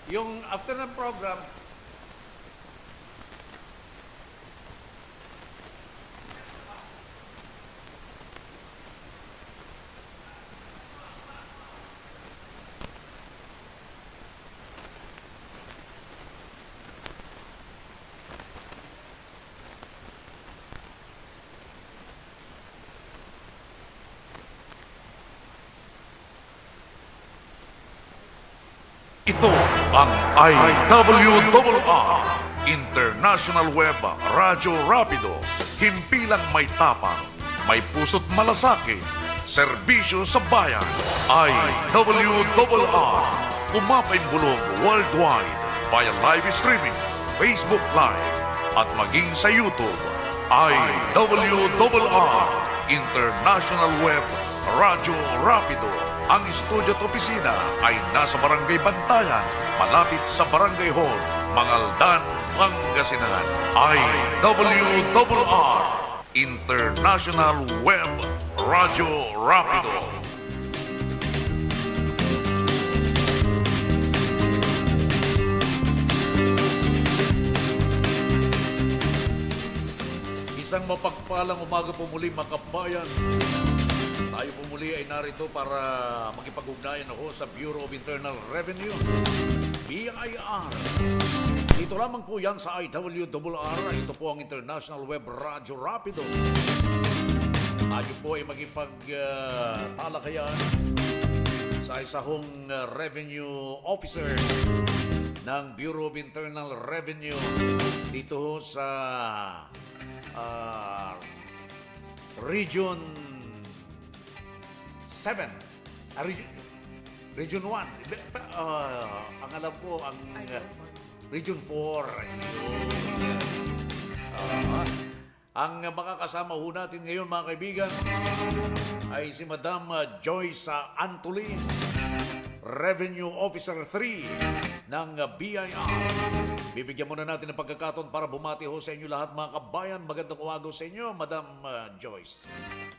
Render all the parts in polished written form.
Yung after ng program, Ito ang IWRR, International Web Radyo Rapido. Himpilang may tapang, may puso't malasakit, serbisyo sa bayan. IWRR, umapaimbulong worldwide via live streaming, Facebook Live, at maging sa YouTube. IWRR, International Web Radyo Rapido. Ang studio at opisina ay nasa Barangay Bantayan, malapit sa Barangay Hall, Mangaldan, Pangasinan. IWRR, International Web Radyo Rapido. isang mapagpalang umaga po muli mga kabayan. Tayo po muli ay narito para makipag-ugnayan ako sa Bureau of Internal Revenue, BIR. Dito lamang po yan sa IWRR. Ito po ang International Web Radyo Rapido. Tayo po ay magipag-talakayan sa isang revenue officer ng Bureau of Internal Revenue dito sa Region 7, Region 1. Ang alam ko, ang Region 4. Ang makakasama ho natin ngayon mga kaibigan ay si Madam Joyce Antolin, Revenue Officer 3 ng BIR. Bibigyan muna natin ng pagkakataon para bumati ho sa inyo lahat mga kabayan. Magandang umaga sa inyo, Madam Joyce.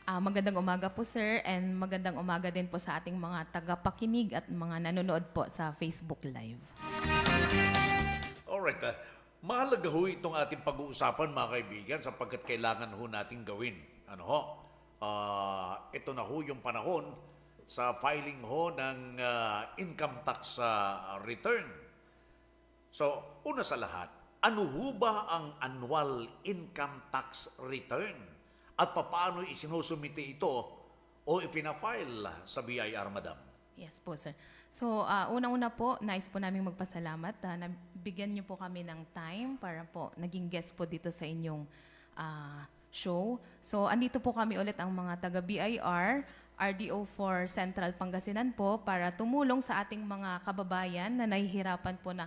Magandang umaga po sir, and magandang umaga din po sa ating mga tagapakinig at mga nanonood po sa Facebook Live. Alright, mahalaga ho itong ating pag-uusapan mga kaibigan sapagkat kailangan ho natin gawin. Ano ho? Ito na ho yung panahon sa filing ho ng income tax return. So, una sa lahat, ano ho ba ang annual income tax return? At paano isinusumite ito o ipina-file sa BIR, Madam? Yes po sir. So, unang-una po, nais po namin magpasalamat na bigyan niyo po kami ng time para po naging guest po dito sa inyong show. So, andito po kami ulit ang mga taga-BIR, RDO for Central Pangasinan po para tumulong sa ating mga kababayan na nahihirapan po na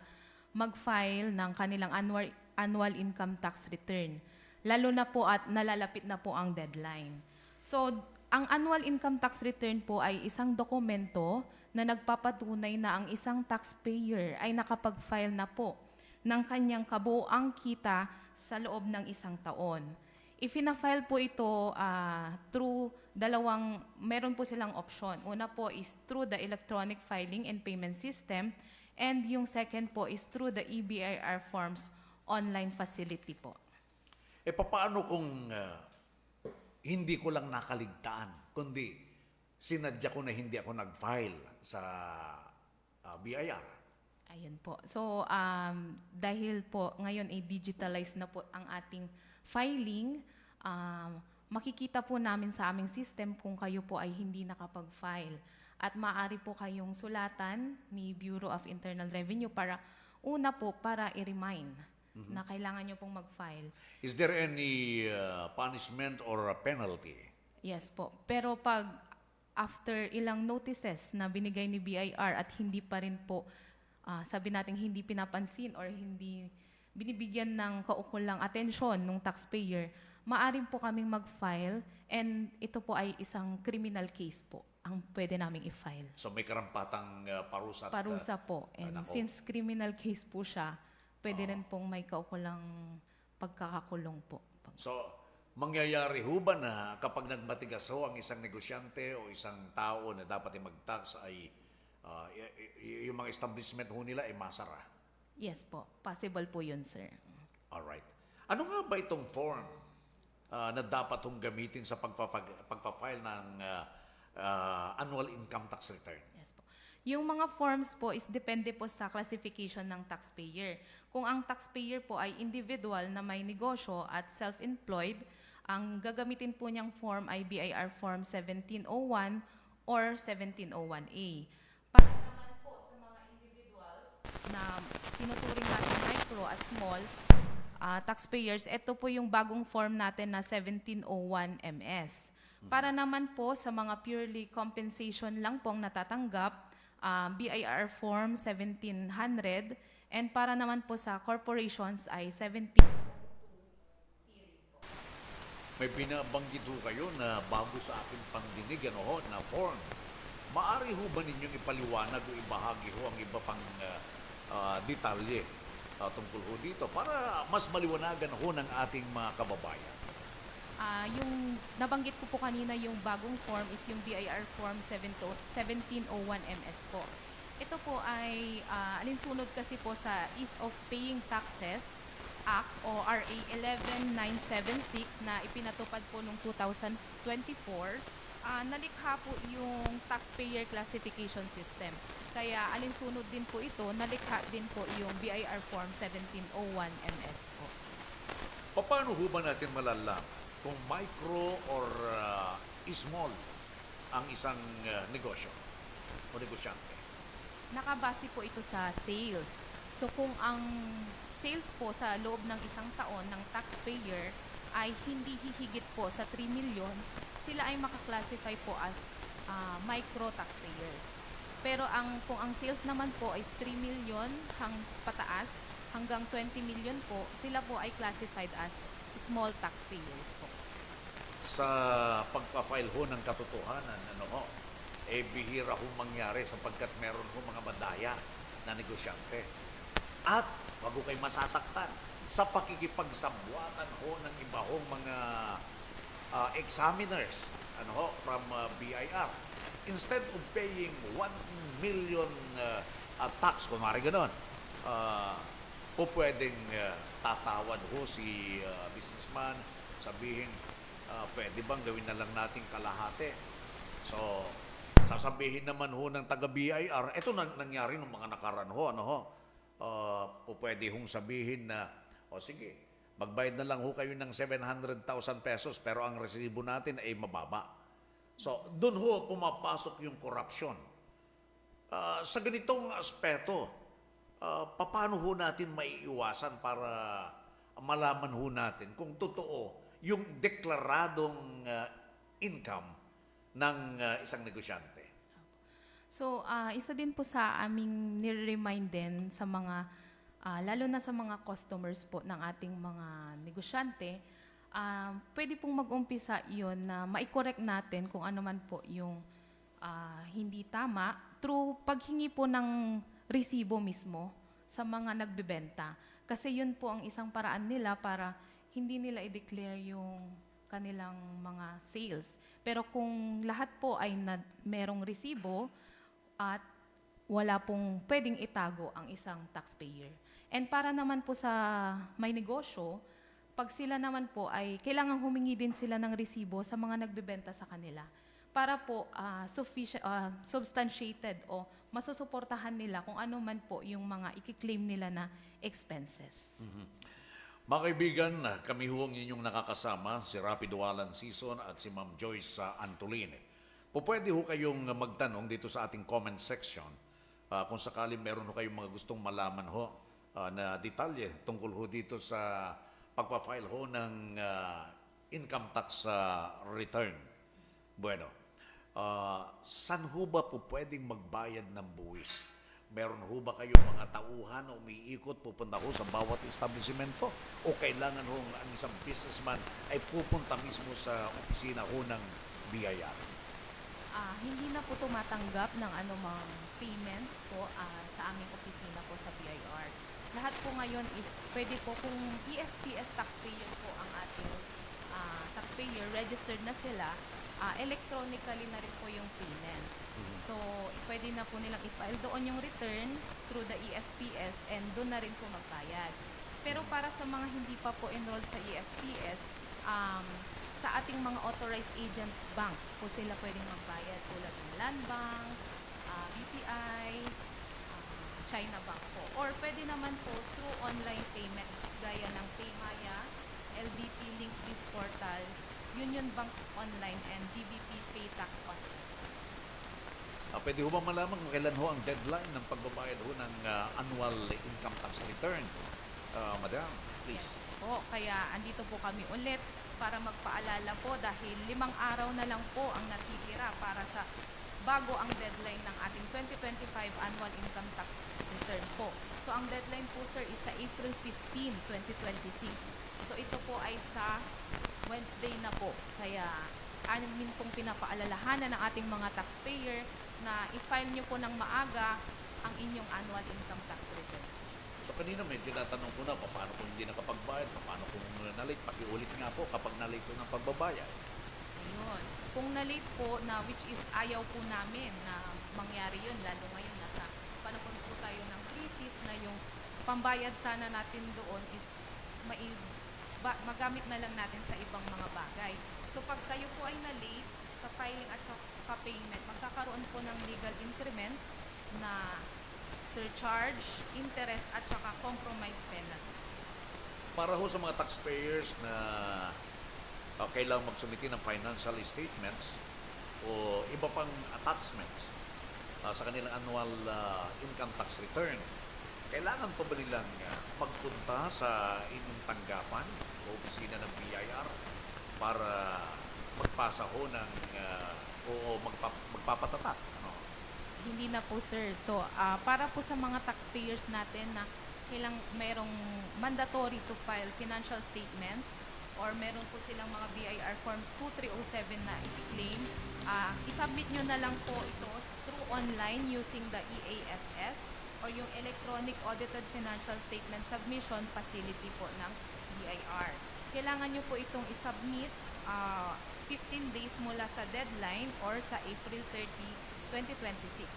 mag-file ng kanilang annual income tax return. Lalo na po at nalalapit na po ang deadline. So, ang annual income tax return po ay isang dokumento na nagpapatunay na ang isang taxpayer ay nakapag-file na po ng kanyang kabuuang kita sa loob ng isang taon. Ifina-file po ito through meron po silang option. Una po is through the electronic filing and payment system, and yung second po is through the EBIR forms online facility po. Paano kung hindi ko lang nakaligtaan, kundi sinadya ko na hindi ako nag-file sa BIR? Ayun po. So, dahil po ngayon ay digitalized na po ang ating filing, makikita po namin sa aming system kung kayo po ay hindi nakapag-file. At maaari po kayong sulatan ni Bureau of Internal Revenue para i-remind na kailangan nyo pong mag-file. Is there any punishment or a penalty? Yes po. Pero pag after ilang notices na binigay ni BIR at hindi pa rin po, sabi natin hindi pinapansin or hindi binibigyan ng kaukulang atensyon ng taxpayer, maaari po kaming mag-file, and ito po ay isang criminal case po ang pwede naming i-file. So may karampatang parusa? Parusa po. And since criminal case po siya, pwede rin pong may kaukulang pagkakakulong po. So, mangyayari ho ba na kapag nagmatigas ho ang isang negosyante o isang tao na dapat ay mag-tax ay yung mga establishment ho nila ay masara. Yes po, possible po yun, sir. Alright. Ano nga ba itong form na dapat hong gamitin sa pagpapile ng annual income tax return? Yes po. Yung mga forms po is depende po sa classification ng taxpayer. Kung ang taxpayer po ay individual na may negosyo at self-employed, ang gagamitin po niyang form ay BIR Form 1701 or 1701A. Para naman po sa mga individuals na tinuturing natin micro at small taxpayers, ito po yung bagong form natin na 1701MS. Para naman po sa mga purely compensation lang pong natatanggap, BIR Form 1700, and para naman po sa corporations ay 17. May binabanggit ho kayo na bago sa aking pangdinig na form. Maari ho ba ninyong ipaliwanag o ibahagi ho ang iba pang detalye tungkol ho dito para mas maliwanagan ho ng ating mga kababayan? Yung nabanggit ko po kanina, yung bagong form is yung BIR Form 1701MS po. Ito po ay alinsunod kasi po sa Ease of Paying Taxes Act o RA 11976 na ipinatupad po noong 2024. Nalikha po yung taxpayer classification system. Kaya alinsunod din po ito, nalikha din po yung BIR Form 1701MS po. Paano ho ba natin malalaman kung micro or small ang isang negosyo o negosyante? Nakabase po ito sa sales. So kung ang sales po sa loob ng isang taon ng taxpayer ay hindi hihigit po sa 3 million, sila ay makaklasify po as micro taxpayers. Pero kung ang sales naman po is 3 million pataas hanggang 20 million po, sila po ay classified as small taxpayers po. Sa pagpa-file ho ng katotohanan, bihira ho mangyari sapagkat meron ho mga madaya na negosyante. At wag ho kayo masasaktan sa pakikipagsabwatan ho ng iba hong mga examiners from BIR. Instead of paying 1 million tax, kunwari ganon, po pwedeng tatawad ho si businessman, sabihin, pwede bang gawin na lang nating kalahati? So, sasabihin naman ho ng taga-BIR, ito nangyari ng mga nakaraan ho, po pwede hong sabihin na, sige, magbayad na lang ho kayo ng 700,000 pesos pero ang resibo natin ay mababa. So, doon ho pumapasok yung corruption. Sa ganitong aspeto, paano ho natin maiiwasan para malaman ho natin kung totoo yung deklaradong income ng isang negosyante? So, isa din po sa aming nire-remind din sa mga, lalo na sa mga customers po ng ating mga negosyante, pwede pong mag-umpisa yun na mai-correct natin kung ano man po yung hindi tama through paghingi po ng resibo mismo sa mga nagbebenta. Kasi yun po ang isang paraan nila para hindi nila i-declare yung kanilang mga sales. Pero kung lahat po ay merong resibo at wala pong pwedeng itago ang isang taxpayer. And para naman po sa may negosyo, pag sila naman po ay kailangan humingi din sila ng resibo sa mga nagbebenta sa kanila para po substantiated o masusuportahan nila kung ano man po yung mga ikiklaim nila na expenses. Mga kaibigan, kami ho ang inyong nakakasama, si Rapido Alan Season at si Ma'am Joyce Antoline. Pwede ho kayong magtanong dito sa ating comment section kung sakali meron ho kayong mga gustong malaman ho na detalye tungkol ho dito sa pagpa-file ho ng income tax return. Bueno, saan ho ba po pwedeng magbayad ng buwis? Meron ho ba kayong mga tauhan na umiikot, pupunta ho sa bawat establishmento? O kailangan ho ang isang businessman ay pupunta mismo sa opisina ho ng BIR? Hindi na po tumatanggap ng anumang payment po sa aming opisina po sa BIR. Lahat po ngayon is pwede po kung EFTS taxpayer po ang ating taxpayer, registered na sila, electronically na rin po yung payment. So, pwede na po nilang i-file doon yung return through the EFPS and doon na rin po magbayad. Pero para sa mga hindi pa po enrolled sa EFPS, sa ating mga authorized agent banks po sila pwedeng magbayad tulad ng Land Bank, BPI, China Bank po. Or pwede naman po through online payment gaya ng Paymaya, LBP Link Biz Portal, Union Bank Online, and DBP PayTax Online. Pwede ho bang malaman kung kailan ho ang deadline ng pagbabayad ho ng annual income tax return? Madam, please. Yes po, kaya andito po kami ulit para magpaalala po dahil 5 araw na lang po ang natitira para sa bago ang deadline ng ating 2025 annual income tax return po. So ang deadline po sir is sa April 15, 2026. So ito po ay sa Wednesday na po. Kaya amin pong pinapaalalahanan ng ating mga taxpayer na i-file nyo po ng maaga ang inyong annual income tax return. So kanina medyo natanong ko na paano kung hindi nakapagbayad, paano kung na-late, pakiulit nga po kapag na-late po ng pagbabayad. Ayun. Kung na-late po na which is ayaw po namin na mangyari yun, lalo ngayon nasa panahon po tayo ng crisis na yung pambayad sana natin doon is magamit na lang natin sa ibang mga bagay. So pag kayo po ay na-late sa filing at saka payment, magkakaroon po ng legal increments na surcharge, interest at saka compromise penalty. Para ho sa mga taxpayers na kailangang magsumiti ng financial statements o iba pang attachments sa kanilang annual income tax return, kailangan pa ba nilang magpunta sa inyong tanggapan o opisina ng BIR para magpasa ho ng magpapatatak? Ano? Hindi na po sir. So para po sa mga taxpayers natin na merong mandatory to file financial statements or meron po silang mga BIR Form 2307 na i-claim, isubmit nyo na lang po ito through online using the EAFS or yung Electronic Audited Financial Statement Submission Facility po ng BIR. Kailangan nyo po itong isubmit 15 days mula sa deadline or sa April 30, 2026.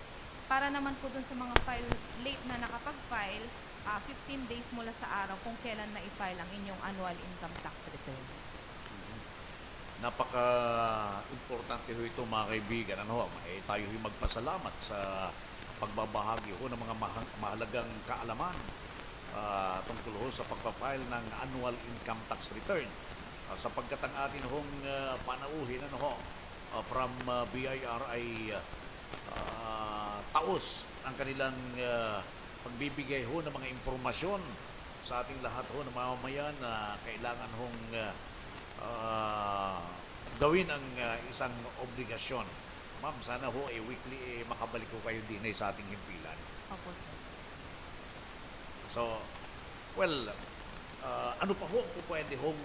Para naman po dun sa mga file late na nakapag-file, 15 days mula sa araw kung kailan na i-file ang inyong annual income tax return. Napaka-importante ho ito mga kaibigan. Tayo ho magpasalamat sa pagbabahagi ho ng mga mahalagang kaalaman tungkol ho sa pagpapile ng annual income tax return. Sapagkat ang atin hong panauhin from BIR ay taos ang kanilang pagbibigay ho ng mga impormasyon sa ating lahat ho ng mamamayan na kailangan hong gawin ang isang obligasyon. Ma'am, sana ho weekly makabalik ko kayo din sa ating himpilan. Opo, sir. So, well, ano pa ho kung pwede hong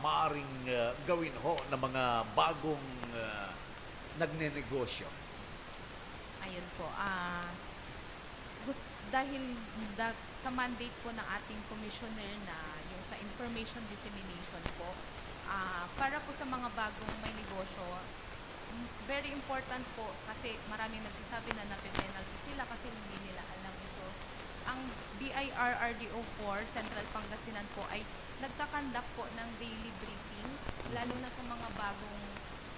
maaaring gawin ho ng mga bagong nagnenegosyo? Ayun po. Dahil sa mandate po ng ating commissioner na yung sa information dissemination po, para po sa mga bagong may negosyo, very important po kasi maraming nagsasabi na nape-penalty sila kasi hindi nila alam ito. Ang BIR RDO4 Central Pangasinan po ay nagkakandak po ng daily briefing lalo na sa mga bagong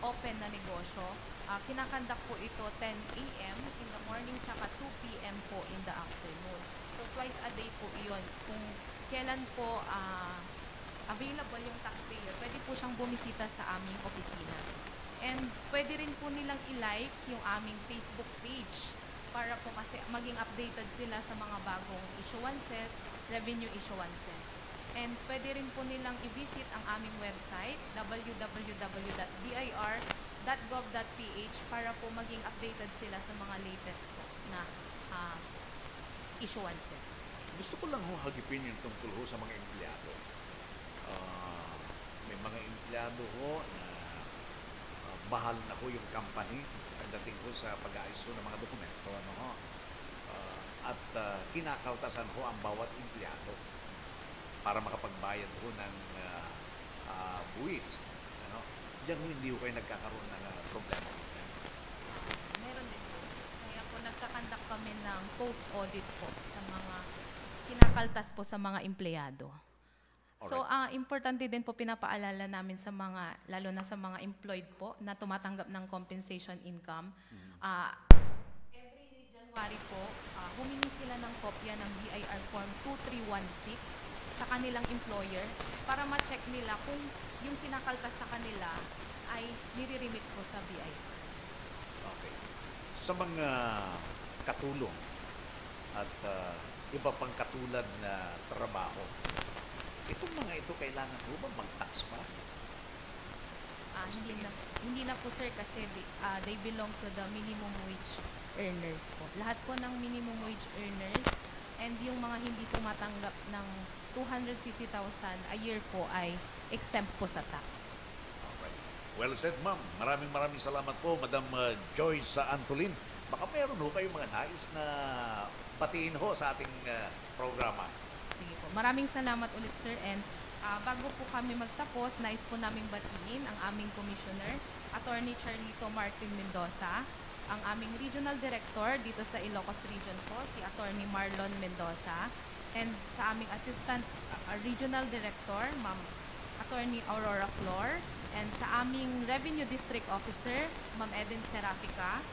open na negosyo. Kinakandak po ito 10 a.m. in the morning tsaka 2 p.m. po in the afternoon. So twice a day po iyon. Kung kailan po available yung taxpayer, pwede po siyang bumisita sa aming opisina. And pwede rin po nilang i-like yung aming Facebook page para po kasi maging updated sila sa mga bagong issuances, revenue issuances. And pwede rin po nilang i-visit ang aming website, www.bir.gov.ph para po maging updated sila sa mga latest po na issuances. Gusto ko lang ho hagipin yung tungkol ho sa mga empleyado. May mga empleyado ho na bahal na ho yung company pagdating ho sa pag-aayos ho ng mga dokumento. At kinakautasan ho ang bawat empleyado para makapagbayad ho ng buwis. Ano? Diyan hindi ko kayo nagkakaroon ng problema. Meron din po. Kaya po nagkakandak kami ng post-audit po sa mga kinakaltas po sa mga empleyado. So, importante din po pinapaalala namin sa mga, lalo na sa mga employed po na tumatanggap ng compensation income. Every January po, humingi sila ng kopya ng BIR Form 2316 sa kanilang employer para ma-check nila kung yung kinakaltas sa kanila ay nire-remit po sa BIR. Okay. Sa mga katulong at iba pang katulad na trabaho, itong mga ito kailangan mo ba mag-tax pa? Hindi na po sir kasi they belong to the minimum wage earners po. Lahat po ng minimum wage earners and yung mga hindi tumatanggap ng 250,000 a year po ay exempt po sa tax. Okay. Well said, ma'am. Maraming salamat po, Madam Joyce Antolin. Baka meron ho kayong mga nais na batiin ho sa ating programa. Sige po. Maraming salamat ulit sir and bago po kami magtapos, nais po naming batiin ang aming commissioner, Attorney Charlito Martin Mendoza, ang aming regional director dito sa Ilocos Region po, si Attorney Marlon Mendoza, and sa aming assistant regional director, Ma'am Attorney Aurora Flor, and sa aming revenue district officer, Ma'am Eden Serafica,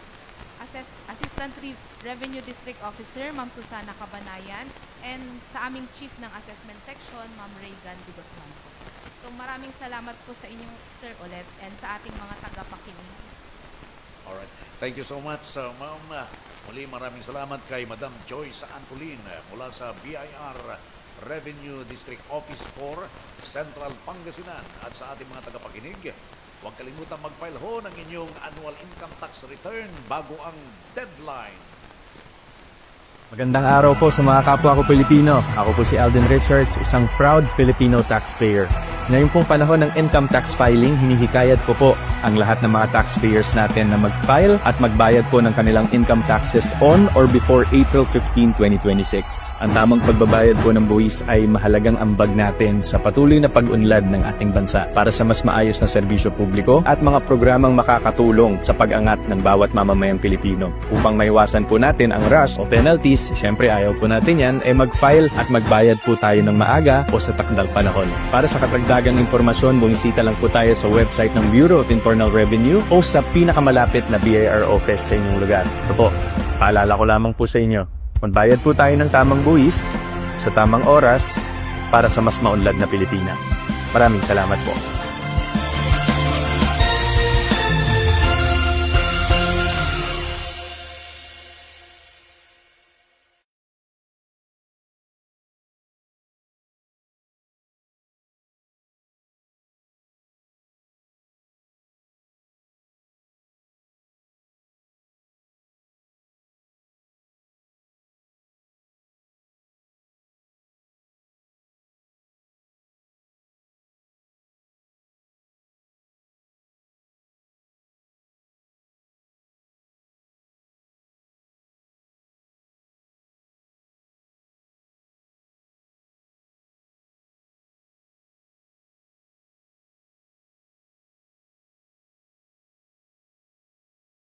Assistant Revenue District Officer, Ma'am Susana Cabanayan, and sa aming Chief ng Assessment Section, Ma'am Reagan de Guzman po. So maraming salamat po sa inyong sir ulit and sa ating mga tagapakinig. Alright. Thank you so much, ma'am. Muli maraming salamat kay Madam Joyce Antolin mula sa BIR Revenue District Office 4, Central Pangasinan. At sa ating mga tagapakinig, huwag kalimutan mag-file ho ng inyong annual income tax return bago ang deadline. Magandang araw po sa mga kapwa ko Pilipino. Ako po si Alden Richards, isang proud Filipino taxpayer. Ngayon pong panahon ng income tax filing, hinihikayat ko po ang lahat ng mga taxpayers natin na mag-file at magbayad po ng kanilang income taxes on or before April 15, 2026. Ang tamang pagbabayad po ng buwis ay mahalagang ambag natin sa patuloy na pag-unlad ng ating bansa para sa mas maayos na serbisyo publiko at mga programang makakatulong sa pag-angat ng bawat mamamayang Pilipino. Upang maiwasan po natin ang rush o penalties, syempre ayaw po natin yan, ay mag-file at magbayad po tayo ng maaga o sa takdang panahon. Para sa karagdagang impormasyon, bumisita lang po tayo sa website ng Bureau of Internal Revenue o sa pinakamalapit na BIR office sa inyong lugar. Ito po, paalala ko lamang po sa inyo, magbayad po tayo ng tamang buwis sa tamang oras para sa mas maunlad na Pilipinas. Maraming salamat po.